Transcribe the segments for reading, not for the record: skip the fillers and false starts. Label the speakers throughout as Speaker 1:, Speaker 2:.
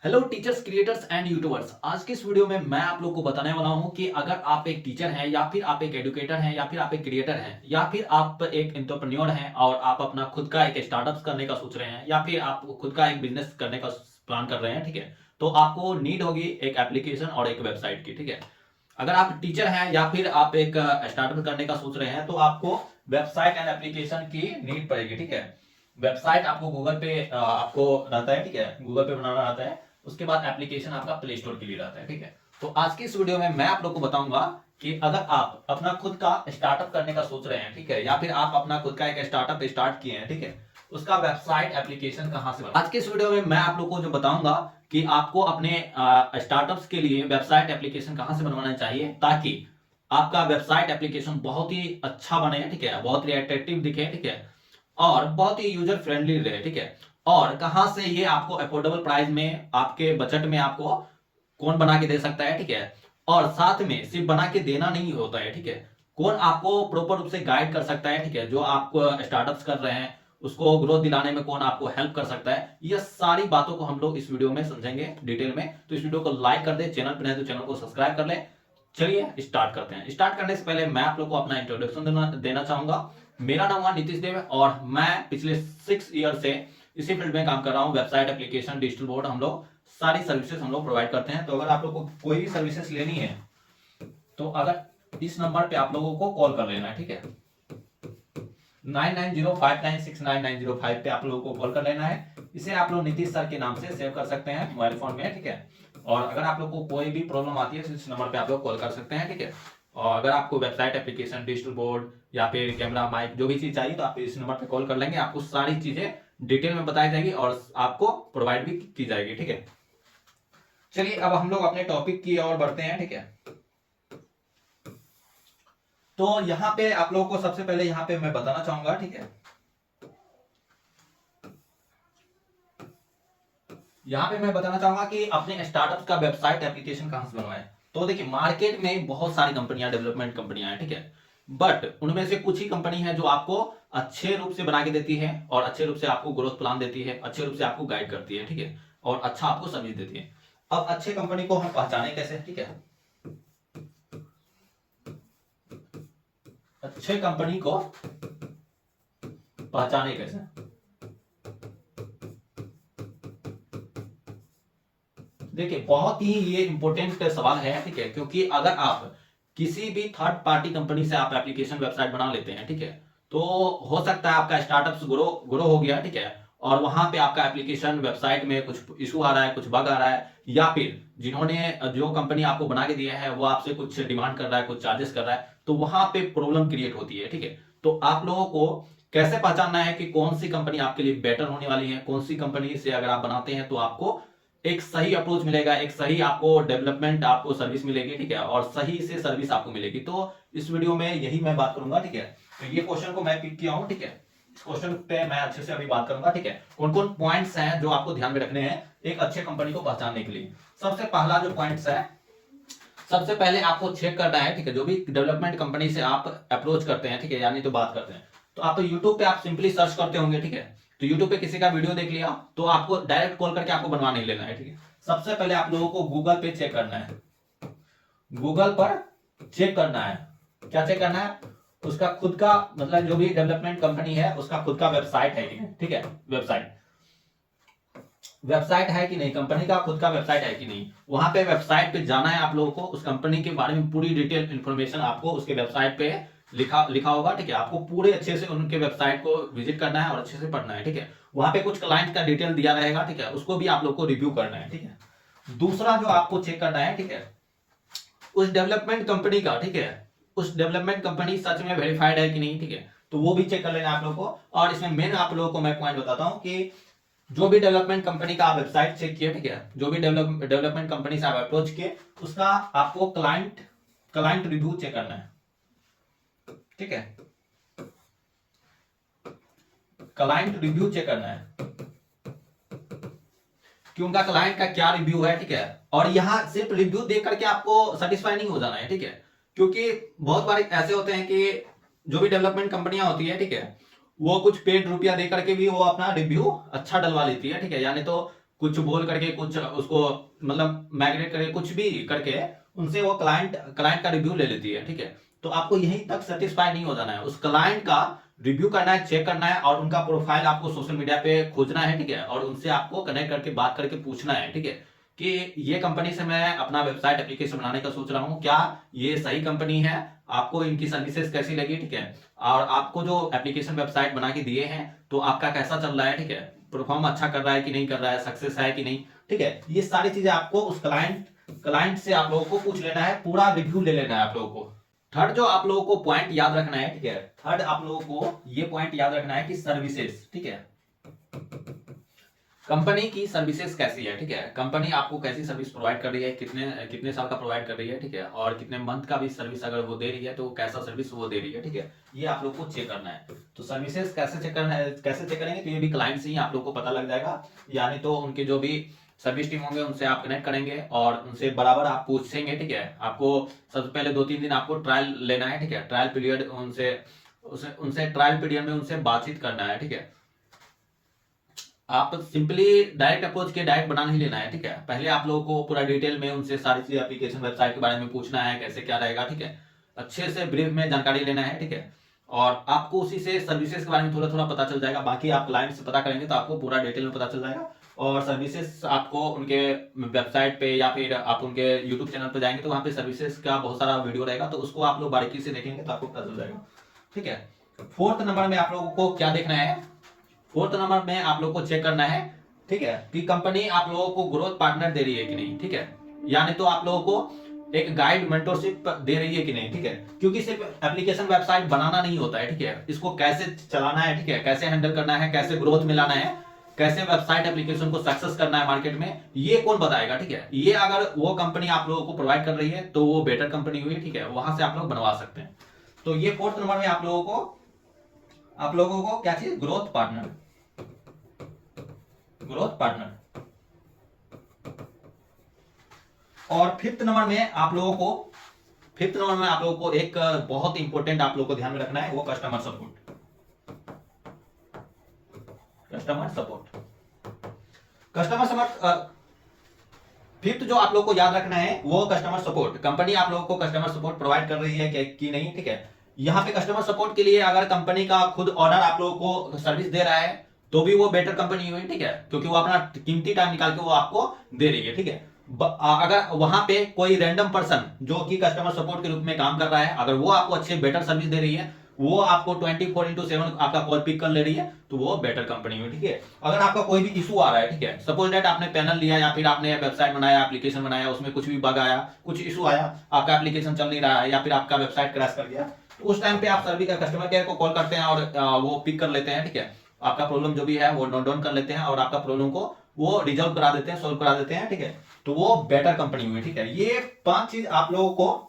Speaker 1: Hello teachers, creators and YouTubers. आज की इस वीडियो में मैं आप लोग को बताने वाला हूं कि अगर आप एक टीचर हैं या फिर आप एक एजुकेटर हैं या फिर आप एक क्रिएटर हैं या फिर आप एक एंटरप्रेन्योर हैं और आप अपना खुद का एक स्टार्टअप करने का सोच रहे हैं या फिर आप खुद का एक बिजनेस करने का प्लान कर रहे हैं, ठीक है। तो आपको नीड होगी एक एप्लीकेशन और एक वेबसाइट की, ठीक है। अगर आप टीचर हैं या फिर आप एक स्टार्टअप करने का सोच रहे हैं तो आपको वेबसाइट एंड एप्लीकेशन की नीड पड़ेगी, ठीक है। वेबसाइट आपको गूगल पे आपको रहता है, ठीक है, गूगल पे बनाना आता है। उसके बाद एप्लीकेशन आपका प्ले स्टोर के लिए रहता है, ठीक है। तो आज की इस वीडियो में मैं आप लोग को बताऊंगा कि अगर आप अपना खुद का स्टार्टअप करने का सोच रहे हैं, ठीक है, या फिर आप अपना खुद का एक स्टार्टअप स्टार्ट किए हैं, ठीक है, उसका वेबसाइट एप्लीकेशन कहां से बनाना। आज के इस वीडियो में मैं आप लोग को जो बताऊंगा कि आपको अपने स्टार्टअप्स के लिए वेबसाइट एप्लीकेशन कहां से बनवाना चाहिए ताकि आपका वेबसाइट एप्लीकेशन बहुत ही अच्छा बने, ठीक है, बहुत ही अट्रैक्टिव दिखे, ठीक है, और बहुत ही यूजर फ्रेंडली रहे, ठीक है। और कहां से ये आपको अफोर्डेबल प्राइस में आपके बजट में आपको कौन बना के दे सकता है, ठीक है। और साथ में सिर्फ बना के देना नहीं होता है, ठीक है, कौन आपको प्रॉपर रूप से गाइड कर सकता है, ठीक है, जो आप स्टार्टअप्स कर रहे हैं उसको ग्रोथ दिलाने में कौन आपको हेल्प कर सकता है। ये सारी बातों को हम लोग इस वीडियो में समझेंगे डिटेल में। तो इस वीडियो को लाइक कर दे, चैनल पर नहीं तो चैनल को सब्सक्राइब कर ले। चलिए स्टार्ट करते हैं। स्टार्ट करने से पहले मैं आप लोग को अपना इंट्रोडक्शन देना चाहूंगा। मेरा नाम है नीतीश देव और मैं पिछले 6 ईयर से इसी फील्ड में काम कर रहा हूँ। वेबसाइट एप्लीकेशन डिजिटल बोर्ड हम लोग सारी सर्विसेज हम लोग प्रोवाइड करते हैं। तो अगर आप लोग को कोई भी सर्विसेज लेनी है तो अगर इस नंबर पे आप लोगों को कॉल कर लेना है, ठीक है, 9905969905 पे आप लोगों को कॉल कर लेना है। इसे आप लोग नीतीश सर के नाम से सेव कर सकते हैं मोबाइल फोन में, ठीक है। और अगर आप लोग को कोई भी प्रॉब्लम आती है तो इस नंबर पे आप लोग कॉल कर सकते हैं, ठीक है। और अगर आपको वेबसाइट एप्लीकेशन डिजिटल बोर्ड या फिर कैमरा माइक जो भी चीज चाहिए तो आप इस नंबर पे कॉल कर लेंगे, आपको सारी चीजें डिटेल में बताई जाएगी और आपको प्रोवाइड भी की जाएगी, ठीक है। चलिए अब हम लोग अपने टॉपिक की ओर बढ़ते हैं, ठीक है। तो यहाँ पे आप लोगों को सबसे पहले यहाँ पे मैं बताना चाहूंगा, ठीक है, यहाँ पे मैं बताना चाहूंगा कि अपने स्टार्टअप का वेबसाइट एप्लीकेशन कहां से बनवाएं। तो देखिए, मार्केट में बहुत सारी कंपनियां, डेवलपमेंट कंपनियां हैं, ठीक है, बट उनमें से कुछ ही कंपनी है जो आपको अच्छे रूप से बना के देती है और अच्छे रूप से आपको ग्रोथ प्लान देती है, अच्छे रूप से आपको गाइड करती है, ठीक है, और अच्छा आपको सर्विस देती है। अब अच्छे कंपनी को हम पहचाने कैसे, ठीक है, अच्छे कंपनी को पहचाने कैसे। देखिए, बहुत ही ये इंपॉर्टेंट सवाल है, ठीक है, क्योंकि अगर आप किसी भी थर्ड पार्टी कंपनी से आप एप्लीकेशन वेबसाइट बना लेते हैं, ठीक है, तो हो सकता है आपका स्टार्टअप ग्रो ग्रो हो गया, ठीक है, और वहां पे आपका एप्लीकेशन वेबसाइट में कुछ इशू आ रहा है, कुछ बग आ रहा है, या फिर जिन्होंने जो कंपनी आपको बना के दिया है वो आपसे कुछ डिमांड कर रहा है, कुछ चार्जेस कर रहा है, तो वहां पे प्रॉब्लम क्रिएट होती है, ठीक है। तो आप लोगों को कैसे पहचानना है कि कौन सी कंपनी आपके लिए बेटर होने वाली है, कौन सी कंपनी से अगर आप बनाते हैं तो आपको एक सही अप्रोच मिलेगा, एक सही आपको डेवलपमेंट आपको सर्विस मिलेगी, ठीक है, और सही से सर्विस आपको मिलेगी। तो इस वीडियो में यही मैं बात करूंगा, ठीक है। तो ये क्वेश्चन को मैं पिक किया हूं, ठीक है, इस क्वेश्चन पे मैं अच्छे से अभी बात करूंगा, ठीक है। कौन कौन पॉइंट्स हैं जो आपको ध्यान में रखने हैं एक अच्छे कंपनी को पहचानने के लिए। सबसे पहला जो पॉइंट्स है, सबसे पहले आपको चेक करना है, ठीक है, जो भी डेवलपमेंट कंपनी से आप अप्रोच करते हैं, ठीक है, यानी तो बात करते हैं, तो आप तो यूट्यूब पे आप सिंपली सर्च करते होंगे, ठीक है। तो यूट्यूब पे किसी का वीडियो देख लिया तो आपको डायरेक्ट कॉल करके आपको बनवा नहीं लेना है, ठीक है। सबसे पहले आप लोगों को गूगल पे चेक करना है, गूगल पर चेक करना है। क्या चेक करना है? उसका खुद का, मतलब जो भी डेवलपमेंट कंपनी है उसका खुद का वेबसाइट है कि नहीं, ठीक है, वेबसाइट वेबसाइट है कि नहीं, कंपनी का खुद का वेबसाइट है कि नहीं। वहां पे वेबसाइट पे जाना है आप लोगों को, उस कंपनी के बारे में पूरी डिटेल इंफॉर्मेशन आपको उसके वेबसाइट पे लिखा लिखा होगा, ठीक है। आपको पूरे अच्छे से उनके वेबसाइट को विजिट करना है और अच्छे से पढ़ना है, ठीक है। वहां पे कुछ क्लाइंट का डिटेल दिया रहेगा, ठीक है, उसको भी आप लोग को रिव्यू करना है, ठीक है। दूसरा जो आपको चेक करना है, ठीक है, उस डेवलपमेंट कंपनी का, ठीक है, उस डेवलपमेंट कंपनी सच में वेरीफाइड है कि नहीं, ठीक है, तो वो भी चेक कर लेना आप लोग को। और इसमें मेन आप लोगों को मैं पॉइंट बताता हूं कि जो भी डेवलपमेंट कंपनी का आप वेबसाइट चेक किए, ठीक है, जो भी डेवलपमेंट कंपनी से आप अप्रोच किए उसका आपको क्लाइंट क्लाइंट रिव्यू चेक करना है, ठीक है, क्लाइंट रिव्यू चेक करना है कि उनका क्लाइंट का क्या रिव्यू है, ठीक है। और यहां सिर्फ रिव्यू देख करके आपको सेटिस्फाई नहीं हो जाना है, ठीक है, क्योंकि बहुत बार ऐसे होते हैं कि जो भी डेवलपमेंट कंपनियां होती है, ठीक है, वो कुछ पेड रुपया दे करके भी वो अपना रिव्यू अच्छा डलवा लेती है, ठीक है, यानी तो कुछ बोल करके, कुछ उसको मतलब मैग्नेट करके, कुछ भी करके उनसे वो क्लाइंट क्लाइंट का रिव्यू ले लेती है, ठीक है। तो आपको यहीं तक सेटिस्फाई नहीं हो जाना है, उस क्लाइंट का रिव्यू करना है, चेक करना है, और उनका प्रोफाइल आपको सोशल मीडिया पे खोजना है, ठीक है, और उनसे आपको कनेक्ट करके बात करके पूछना है, ठीक है, कि ये कंपनी से मैं अपना वेबसाइट एप्लीकेशन बनाने का सोच रहा हूँ, क्या ये सही कंपनी है, आपको इनकी सर्विसेज कैसी लगी, ठीक है, और आपको जो एप्लीकेशन वेबसाइट बना के दिए हैं तो आपका कैसा चल रहा है, ठीक है, परफॉर्म अच्छा कर रहा है कि नहीं कर रहा है, सक्सेस है कि नहीं, ठीक है। ये सारी चीजें आपको उस क्लाइंट से आप लोगों को पूछ लेना है, पूरा रिव्यू ले लेना है आप लोगों को। थर्ड जो आप लोगों को पॉइंट याद रखना है, ठीक है, थर्ड आप लोगों को ये पॉइंट याद रखना है कि सर्विसेज, ठीक है, कंपनी की सर्विसेज कैसी है, ठीक है, कंपनी आपको कैसी सर्विस प्रोवाइड कर रही है, कितने कितने साल का प्रोवाइड कर रही है, ठीक है, और कितने मंथ का भी सर्विस अगर वो दे रही है तो कैसा सर्विस वो दे रही है, ठीक है, ये आप लोग को चेक करना है। तो सर्विसेज कैसे चेक करना है, कैसे चेक करेंगे, तो ये भी क्लाइंट से ही आप लोग को पता लग जाएगा, यानी तो उनके जो भी सर्विस टीम होंगे उनसे आप कनेक्ट करेंगे और उनसे बराबर आप पूछेंगे, ठीक है। आपको सबसे पहले 2-3 दिन आपको ट्रायल लेना है, ठीक है, ट्रायल पीरियड उनसे उनसे ट्रायल पीरियड में उनसे बातचीत करना है, ठीक है। आप सिंपली डायरेक्ट अप्रोच के डायरेक्ट बना नहीं लेना है, ठीक है, पहले आप लोगों को पूरा डिटेल में उनसे सारी चीज एप्लीकेशन वेबसाइट के बारे में पूछना है, कैसे क्या रहेगा, ठीक है, अच्छे से ब्रीफ में जानकारी लेना है, ठीक है, और आपको उसी से सर्विसेज के बारे में थोड़ा थोड़ा पता चल जाएगा। बाकी आप क्लाइंट से पता करेंगे तो आपको पूरा डिटेल में पता चल जाएगा, और सर्विसेज आपको उनके वेबसाइट पे या फिर आप उनके यूट्यूब चैनल पे जाएंगे तो वहां पे सर्विसेज का बहुत सारा वीडियो रहेगा, तो उसको आप लोग बारीकी से देखेंगे तो आपको पता चल जाएगा, ठीक है। फोर्थ नंबर में आप लोगों को क्या देखना है, फोर्थ नंबर में आप लोगों को चेक करना है, ठीक है, कि कंपनी आप लोगों को ग्रोथ पार्टनर दे रही है कि नहीं, ठीक है, यानी तो आप लोगों को एक गाइड मेंटरशिप दे रही है कि नहीं, ठीक है, क्योंकि सिर्फ एप्लीकेशन वेबसाइट बनाना नहीं होता है, ठीक है, इसको कैसे चलाना है, ठीक है, कैसे हैंडल करना है, कैसे ग्रोथ में लाना है, कैसे वेबसाइट एप्लीकेशन को सक्सेस करना है मार्केट में, ये कौन बताएगा, ठीक है। ये अगर वो कंपनी आप लोगों को प्रोवाइड कर रही है तो वो बेटर कंपनी हुई, ठीक है, वहां से आप लोग बनवा सकते हैं। तो ये फोर्थ नंबर में आप लोगों को क्या चाहिए, ग्रोथ पार्टनर, ग्रोथ पार्टनर। और फिफ्थ नंबर में आप लोगों को एक बहुत इंपॉर्टेंट आप लोगों को ध्यान में रखना है, वो customer support, customer support, customer support. Fifth जो आप लोग को याद रखना है वो कस्टमर सपोर्ट, कंपनी आप लोगों को कस्टमर सपोर्ट प्रोवाइड कर रही है कि नहीं, ठीक है। यहाँ पे कस्टमर सपोर्ट के लिए अगर कंपनी का खुद ऑनर आप लोगों को सर्विस दे रहा है तो भी वो बेटर कंपनी हुई, ठीक है, क्योंकि वो अपना कीमती टाइम निकाल के वो आपको दे रही है, ठीक है। अगर वहां पे कोई रैंडम पर्सन जो कि कस्टमर सपोर्ट के रूप में काम कर रहा है, अगर वो आपको अच्छे बेटर सर्विस दे रही है, वो आपको 24/7 आपका कॉल पिक कर ले रही है, तो वो बेटर कंपनी हुई, ठीक है। अगर आपका कोई भी इशू आ रहा है, ठीक है, सपोज दैट आपने पैनल लिया या फिर आपने वेबसाइट बनाया, एप्लीकेशन बनाया, उसमें कुछ भी बग आया, कुछ इशू आया, आपका एप्लीकेशन चल नहीं रहा है या फिर आपका वेबसाइट क्रैश कर गया, तो उस टाइम पे आप सर्विस कस्टमर केयर को कॉल करते हैं और वो पिक कर लेते हैं, ठीक है, आपका प्रॉब्लम जो भी है वो नोट डाउन कर लेते हैं और आपका प्रॉब्लम को वो रिजॉल्व करा देते हैं, सोल्व करा देते हैं, ठीक है, तो वो बेटर कंपनी हुई, ठीक है। ये 5 चीज आप लोगों को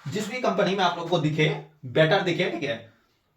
Speaker 1: जिस भी कंपनी में आप लोगों को दिखे, बेटर दिखे, ठीक है,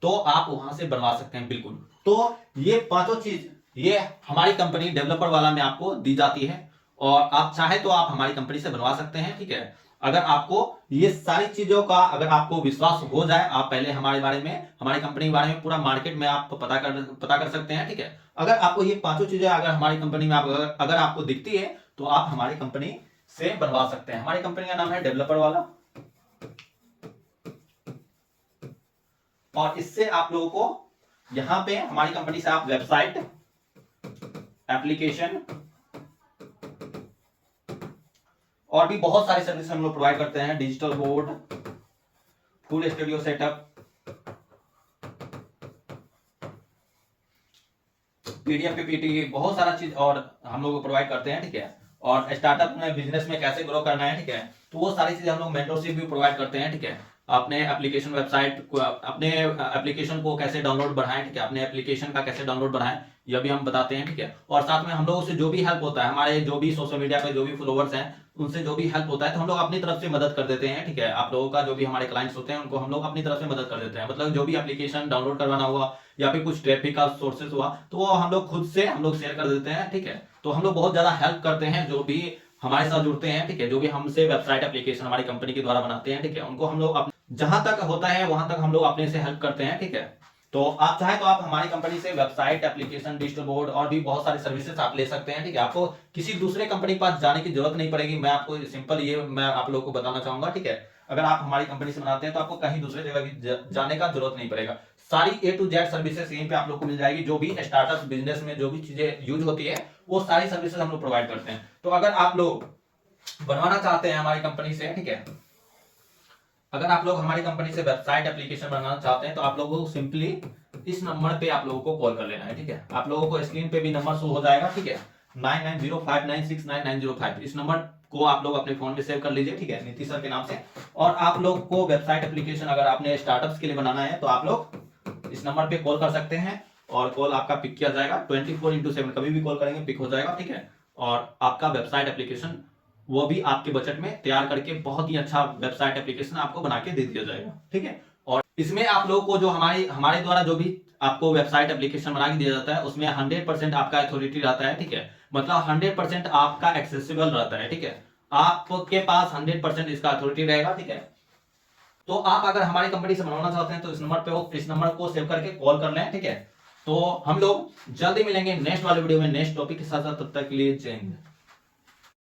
Speaker 1: तो आप वहां से बनवा सकते हैं, बिल्कुल। तो ये 5 चीज ये हमारी कंपनी डेवलपर वाला में आपको दी जाती है, और आप चाहे तो आप हमारी कंपनी से बनवा सकते हैं, ठीक है। अगर आपको ये सारी चीजों का अगर आपको विश्वास हो जाए, आप पहले हमारे बारे में, हमारी कंपनी के बारे में पूरा मार्केट में आप पता कर सकते हैं, ठीक है। अगर आपको ये 5 चीजें अगर हमारी कंपनी में अगर आपको दिखती है तो आप हमारी कंपनी से बनवा सकते हैं। हमारी कंपनी का नाम है डेवलपर वाला, और इससे आप लोगों को यहां पे हमारी कंपनी से आप वेबसाइट, एप्लीकेशन और भी बहुत सारी सर्विस हम लोग प्रोवाइड करते हैं, digital board, full studio setup, PDF PPT, बहुत सारा चीज और हम लोग प्रोवाइड करते हैं, ठीक है। और स्टार्टअप में बिजनेस में कैसे ग्रो करना है, ठीक है, तो वो सारी चीजें हम लोग मेंटरशिप भी प्रोवाइड करते हैं, ठीक है। अपने एप्लीकेशन वेबसाइट को, अपने एप्लीकेशन को कैसे डाउनलोड बढ़ाएं, ठीक है, अपने एप्लीकेशन का कैसे डाउनलोड बढ़ाएं, यह भी हम बताते हैं, ठीक है। और साथ में हम लोगों से जो भी हेल्प होता है, हमारे जो भी सोशल मीडिया पे जो भी फॉलोवर्स हैं उनसे जो भी हेल्प होता है तो हम लोग अपनी तरफ से मदद कर देते हैं, ठीक है। आप लोगों का जो भी हमारे क्लाइंट्स होते हैं उनको हम लोग अपनी तरफ से मदद कर देते हैं, मतलब जो भी एप्लीकेशन डाउनलोड करवाना हुआ या फिर कुछ ट्रैफिक का सोर्सेस हुआ तो वो हम लोग खुद से हम लोग शेयर कर देते हैं, ठीक है। तो हम लोग बहुत ज्यादा हेल्प करते हैं जो भी हमारे साथ जुड़ते हैं, ठीक है, जो भी हमसे वेबसाइट एप्लीकेशन हमारी कंपनी के द्वारा बनाते हैं, ठीक है, उनको हम लोग जहां तक होता है वहां तक हम लोग अपने से हेल्प करते हैं, ठीक है। तो आप चाहें तो आप हमारी कंपनी से वेबसाइट, एप्लीकेशन, डिजिटल बोर्ड और भी बहुत सारी सर्विसेज आप ले सकते हैं, ठीक है। आपको किसी दूसरे कंपनी के पास जाने की जरूरत नहीं पड़ेगी। मैं आपको सिंपल ये मैं आप लोगों को बताना चाहूंगा, ठीक है। अगर आप हमारी कंपनी से बनाते हैं तो आपको कहीं दूसरे जगह की जाने का जरूरत नहीं पड़ेगा। सारी A to Z सर्विसेज यहीं पे आप लोग को मिल जाएगी। जो भी स्टार्टअप बिजनेस में जो भी चीजें यूज होती है वो सारी सर्विसेज हम लोग प्रोवाइड करते हैं। तो अगर आप लोग बनवाना चाहते हैं हमारी कंपनी से, ठीक है, अगर आप लोग हमारी कंपनी से वेबसाइट, एप्लीकेशन बनाना चाहते हैं तो आप लोगों को सिंपली इस नंबर पे आप लोगों को कॉल कर लेना है, ठीक है। आप लोगों को स्क्रीन पे भी नंबर शो हो जाएगा, ठीक है, 9905969905। इस नंबर को आप लोग अपने फोन में सेव कर लीजिए, ठीक है, नीतीश सर के नाम से। और आप लोग को वेबसाइट, एप्लीकेशन अगर आपने स्टार्टअप्स के लिए बनाना है तो आप लोग इस नंबर पे कॉल कर सकते हैं और कॉल आपका पिक किया जाएगा। 24/7 कभी भी कॉल करेंगे पिक हो जाएगा, ठीक है। और आपका वेबसाइट, एप्लीकेशन वो भी आपके बजट में तैयार करके बहुत ही अच्छा वेबसाइट, एप्लीकेशन आपको बना के दे दिया जाएगा, ठीक है। और इसमें आप लोगों को जो हमारे द्वारा जो भी आपको वेबसाइट, एप्लीकेशन बना के दिया जाता है उसमें 100% आपका अथॉरिटी रहता है, ठीक है। मतलब 100% आपका एक्सेसिबल रहता है, ठीक है। आपके पास 100% इसका अथॉरिटी रहेगा, ठीक है। तो आप अगर हमारी कंपनी से बनवाना चाहते हैं तो इस नंबर को सेव करके कॉल कर लें, ठीक है। तो हम लोग जल्दी मिलेंगे नेक्स्ट वाले वीडियो में नेक्स्ट टॉपिक के साथ। तब तक के लिए जय हिंद।